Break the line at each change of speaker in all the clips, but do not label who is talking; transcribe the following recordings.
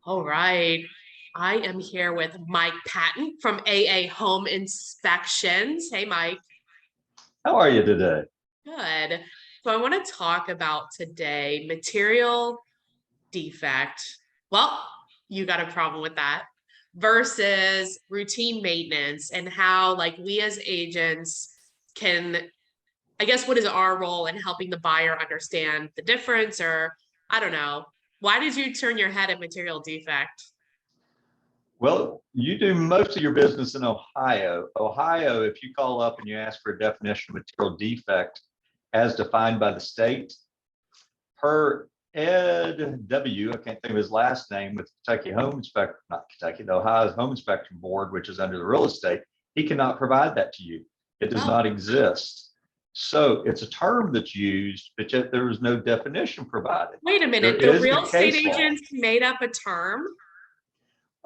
All right. I am here with Mike Patton from AA Home Inspections. Hey, Mike.
How are you today?
Good. So I want to talk about today material defect. Well, you got a problem with that versus routine maintenance and how, like, we as agents can, I guess, what is our role in helping the buyer understand the difference? Or I don't know. Why did you turn your head at material defect?
Well, you do most of your business in Ohio. Ohio, if you call up and you ask for a definition of material defect as defined by the state, per Ed W, I can't think of his last name, with Kentucky Home Inspector, not Kentucky, the Ohio's Home Inspection Board, which is under the real estate, he cannot provide that to you. It does
Oh.
not exist. So it's a term that's used, but yet there is no definition provided.
Wait a
There
minute, the
is
real
the
estate
case law.
agents made up a term?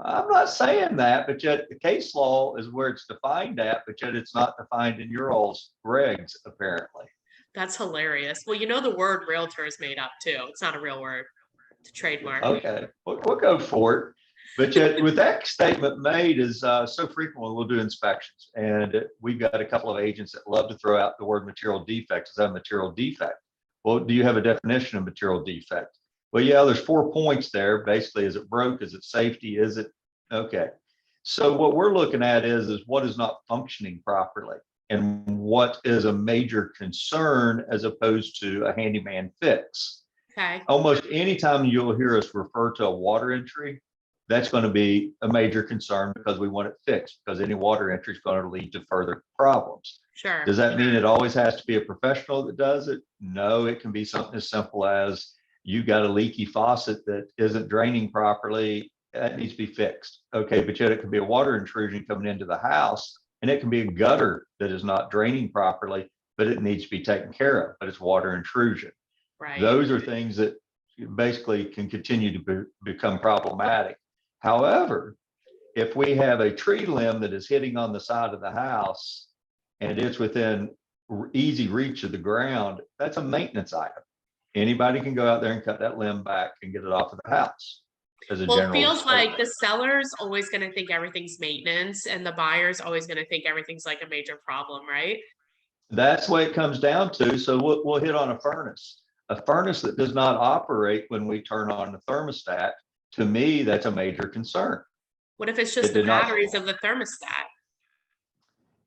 I'm not saying that, but yet the case law is where it's defined at, but yet it's not defined in your all's regs, apparently.
That's hilarious. Well, you know the word realtor is made up too. It's not a real word. It's a trademark.
Okay, we'll go for it. But yet with that statement made is so frequently we'll do inspections, and we've got a couple of agents that love to throw out the word material defect. Is that a material defect? Well, do you have a definition of material defect? Well, yeah, there's 4 points there. Basically, is it broke? Is it safety? Is it okay? So what we're looking at is what is not functioning properly and what is a major concern as opposed to a handyman fix.
Okay.
Almost anytime you'll hear us refer to a water entry, that's going to be a major concern because we want it fixed, because any water entry is going to lead to further problems.
Sure.
Does that mean it always has to be a professional that does it? No, it can be something as simple as you got a leaky faucet that isn't draining properly. That needs to be fixed. Okay, but yet it could be a water intrusion coming into the house, and it can be a gutter that is not draining properly, but it needs to be taken care of, but it's water intrusion.
Right.
Those are things that basically can continue to become problematic. However, if we have a tree limb that is hitting on the side of the house and it's within easy reach of the ground, that's a maintenance item. Anybody can go out there and cut that limb back and get it off of the house as a
Well, it
general
feels like
statement.
the seller's always going to think everything's maintenance and the buyer's always going to think everything's like a major problem, right?
That's what it comes down to. So we'll hit on a furnace. A furnace that does not operate when we turn on the thermostat, to me, that's a major concern.
What if it's
It
just the
did not,
batteries of the thermostat?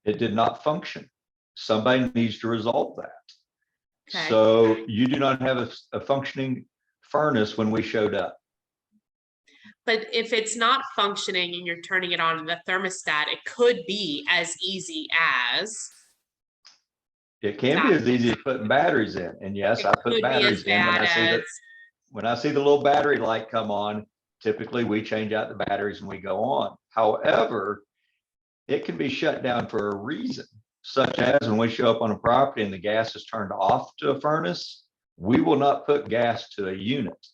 it did not function. Somebody needs to resolve that.
Okay.
So you do not have a functioning furnace when we showed up.
But if it's not functioning and you're turning it on the thermostat, it could be as easy as
It can be
that.
as easy as putting batteries in. And yes,
It
I put
could be as
batteries in when
bad
I see
as
that. When I see the little battery light come on, typically we change out the batteries and we go on. However, it can be shut down for a reason, such as when we show up on a property and the gas is turned off to a furnace, we will not put gas to a unit,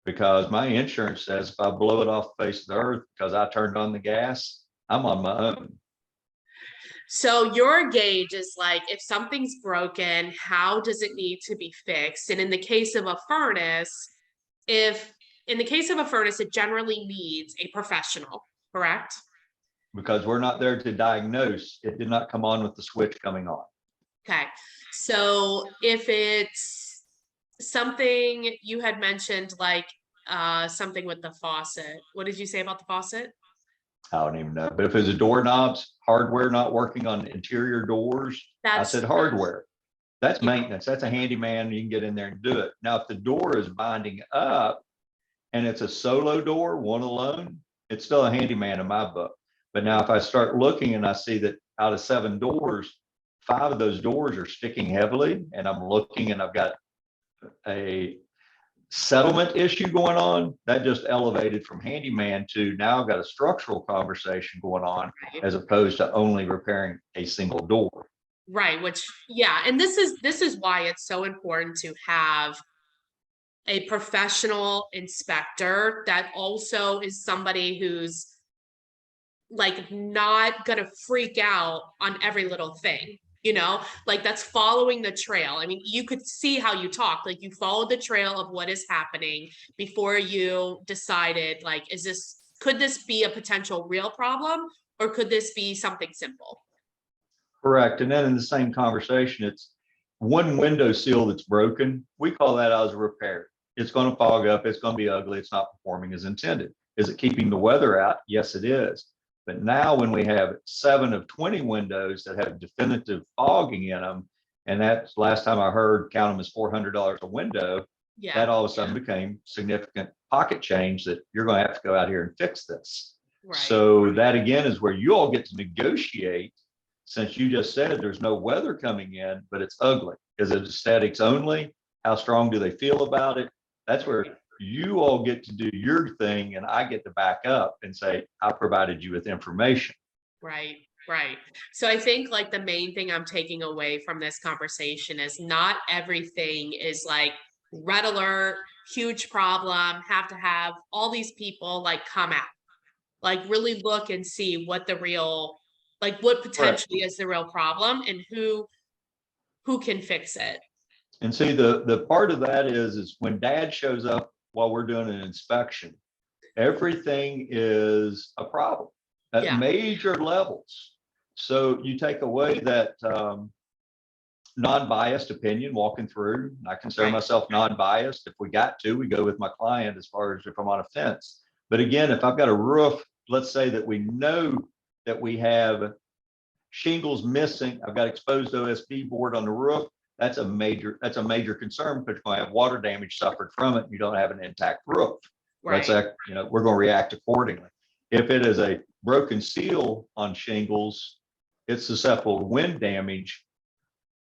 because my insurance says if I blow it off the face of the earth because I turned on the gas, I'm on my own.
So your gauge is like, if something's broken, how does it need to be fixed? And in the case of a furnace, if in the case of a furnace, it generally needs a professional, correct?
Because we're not there to diagnose. It did not come on with the switch coming on.
Okay. So if it's something you had mentioned, like something with the faucet, what did you say about the faucet?
I don't even know. But if it's a doorknobs, hardware not working on interior doors, I
That's
said hardware. That's
yeah.
maintenance. That's a handyman. You can get in there and do it. Now, if the door is binding up and it's a solo door, one alone, it's still a handyman in my book. But now if I start looking and I see that out of 7 doors, 5 of those doors are sticking heavily, and I'm looking and I've got a settlement issue going on, that just elevated from handyman to now I've got a structural conversation going on,
Right.
as opposed to only repairing a single door.
Right, which yeah, and this is why it's so important to have a professional inspector that also is somebody who's like not gonna freak out on every little thing. you know, like that's following the trail. I mean, you could see how you talk, like you followed the trail of what is happening before you decided, like, could this be a potential real problem or could this be something simple?
Correct. And then in the same conversation, it's one window seal that's broken. We call that as a repair. It's going to fog up. It's going to be ugly. It's not performing as intended. Is it keeping the weather out? Yes, it is. But now when we have 7 of 20 windows that have definitive fogging in them, and that's last time I heard, count them as $400 a window,
Yeah.
that all of a sudden became significant pocket change that you're going to have to go out here and fix this.
Right.
So that again is where you all get to negotiate. Since you just said there's no weather coming in, but it's ugly. Is it aesthetics only? How strong do they feel about it? That's where you all get to do your thing and I get to back up and say, I provided you with information.
Right, right. So I think like the main thing I'm taking away from this conversation is not everything is like red alert, huge problem, have to have all these people like come out. Like really look and see what the real, like what potentially is the real problem and who can fix it.
And see, the part of that is when dad shows up while we're doing an inspection, everything is a problem at
Yeah.
major levels. So you take away that non-biased opinion walking through. I consider
Right.
myself non-biased. If we got to, we go with my client as far as if I'm on a fence. But again, if I've got a roof, let's say that we know that we have shingles missing, I've got exposed OSB board on the roof, that's a major concern because you're going to have water damage suffered from it. You don't have an intact roof.
Right.
That's, you know, we're going to react accordingly. If it is a broken seal on shingles, it's susceptible to wind damage.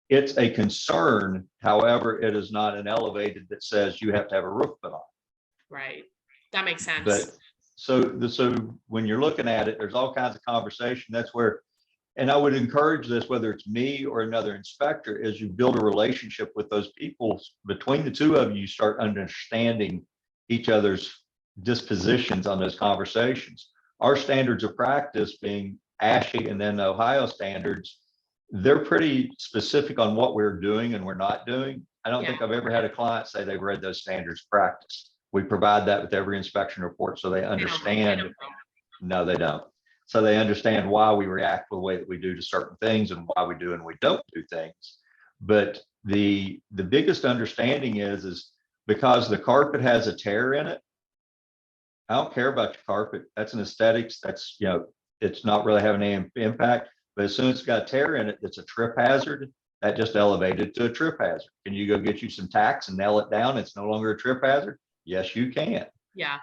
It's a concern. However, it is not an elevated that says you have to have a roof put on.
Right. That makes sense.
But so when you're looking at it, there's all kinds of conversation. That's where, and I would encourage this, whether it's me or another inspector, as you build a relationship with those people, between the two of you, you start understanding each other's dispositions on those conversations. Our standards of practice being ASHI and then the Ohio standards, they're pretty specific on what we're doing and we're not doing. I don't think I've ever had a client say they've read those standards of practice. We provide that with every inspection report so they understand. No, they don't. So they understand why we react the way that we do to certain things and why we do and we don't do things. But the biggest understanding is because the carpet has a tear in it, I don't care about your carpet. That's an aesthetics. That's, you know, it's not really having any impact. But as soon as it's got a tear in it, that's a trip hazard. That just elevated to a trip hazard. Can you go get you some tacks and nail it down? It's no longer a trip hazard. Yes, you can.
Yeah.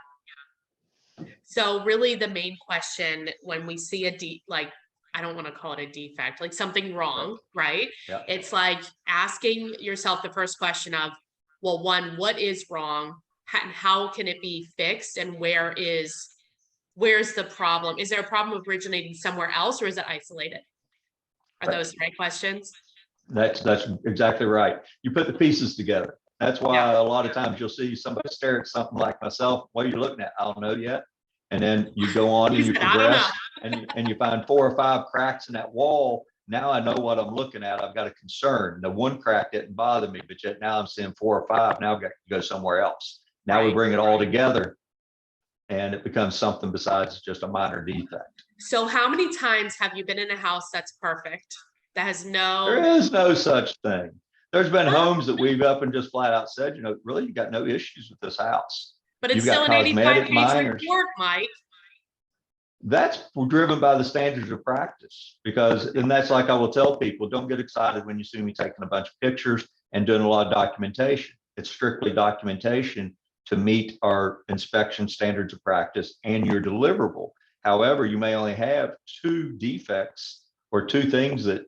So really the main question when we see like, I don't want to call it a defect, like something wrong, right?
Yeah.
It's like asking yourself the first question of, well, one, what is wrong? And how can it be fixed? And where's the problem? Is there a problem originating somewhere else or is it isolated? Are those the right questions?
That's exactly right. You put the pieces together. That's why a lot of times you'll see somebody stare at something like myself. What are you looking at? I don't know yet. And then you go on and you progress and you find 4 or 5 cracks in that wall. Now I know what I'm looking at. I've got a concern. The one crack didn't bother me, but yet now I'm seeing 4 or 5. Now I've got to go somewhere else. Now we bring it all together and it becomes something besides just a minor defect.
So how many times have you been in a house that's perfect? That has
There is no such thing. There's been homes that we've up and just flat out said, you know, really, you got no issues with this house.
But it's
You've
still
got
an 85-page
minors.
report, Mike.
That's driven by the standards of practice because, and that's like I will tell people, don't get excited when you see me taking a bunch of pictures and doing a lot of documentation. It's strictly documentation to meet our inspection standards of practice and your deliverable. However, you may only have 2 defects or 2 things that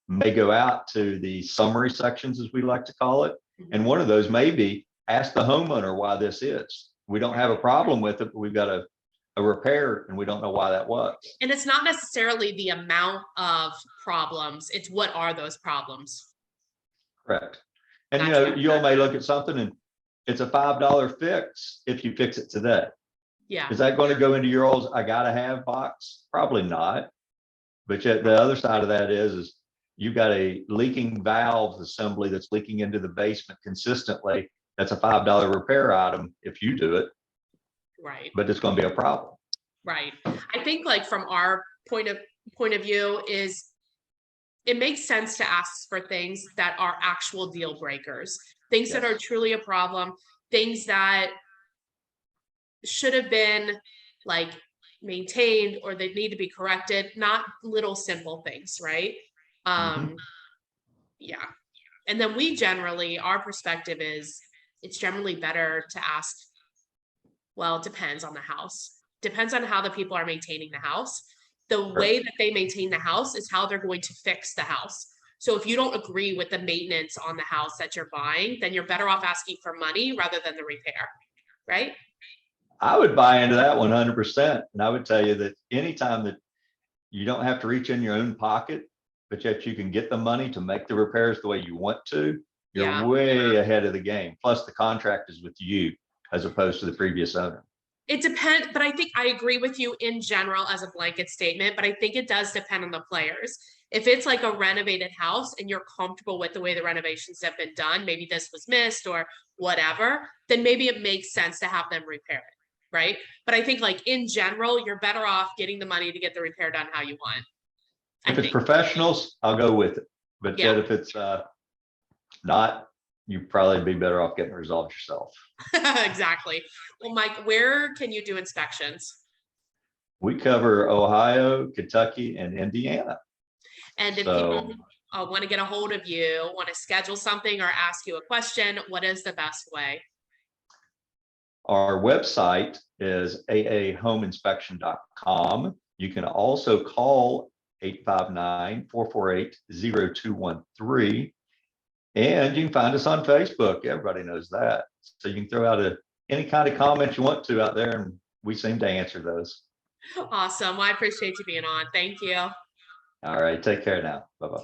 may go out to the summary sections, as we like to call it. And one of those may be ask the homeowner why this is. We don't have a problem with it, but we've got a repair and we don't know why that was.
And it's not necessarily the amount of problems, it's what are those problems.
Correct. And you know, you all may look at something and it's a $5 fix if you fix it today.
Yeah.
Is that going to go into your all's I gotta have box? Probably not. But yet the other side of that is you've got a leaking valve assembly that's leaking into the basement consistently, that's a $5 repair item if you do it,
Right.
but it's going to be a problem.
Right. I think like from our point of view is it makes sense to ask for things that are actual deal breakers, things that are truly a problem, things that should have been like maintained or they need to be corrected, not little simple things, right? Yeah. And then our perspective is it's generally better to ask, well, it depends on the house. Depends on how the people are maintaining the house. The way that they maintain the house is how they're going to fix the house. So if you don't agree with the maintenance on the house that you're buying, then you're better off asking for money rather than the repair, right?
I would buy into that 100%. And I would tell you that anytime that you don't have to reach in your own pocket, but yet you can get the money to make the repairs the way you want to, you're way ahead of the game. Plus the contract is with you as opposed to the previous owner.
It depends, but I think I agree with you in general as a blanket statement, but I think it does depend on the players. If it's like a renovated house and you're comfortable with the way the renovations have been done, maybe this was missed or whatever, then maybe it makes sense to have them repair it, right? But I think like in general, you're better off getting the money to get the repair done how you want.
If it's professionals, I'll go with it. But
Yeah.
if it's not, you'd probably be better off getting it resolved yourself.
Exactly. Well, Mike, where can you do inspections?
We cover Ohio, Kentucky, and Indiana.
And if people want to get a hold of you, want to schedule something or ask you a question, what is the best way?
Our website is aahomeinspection.com. You can also call 859-448-0213. And you can find us on Facebook. Everybody knows that. So you can throw out any kind of comment you want to out there, and we seem to answer those.
Awesome. Well, I appreciate you being on. Thank you.
All right. Take care now. Bye-bye.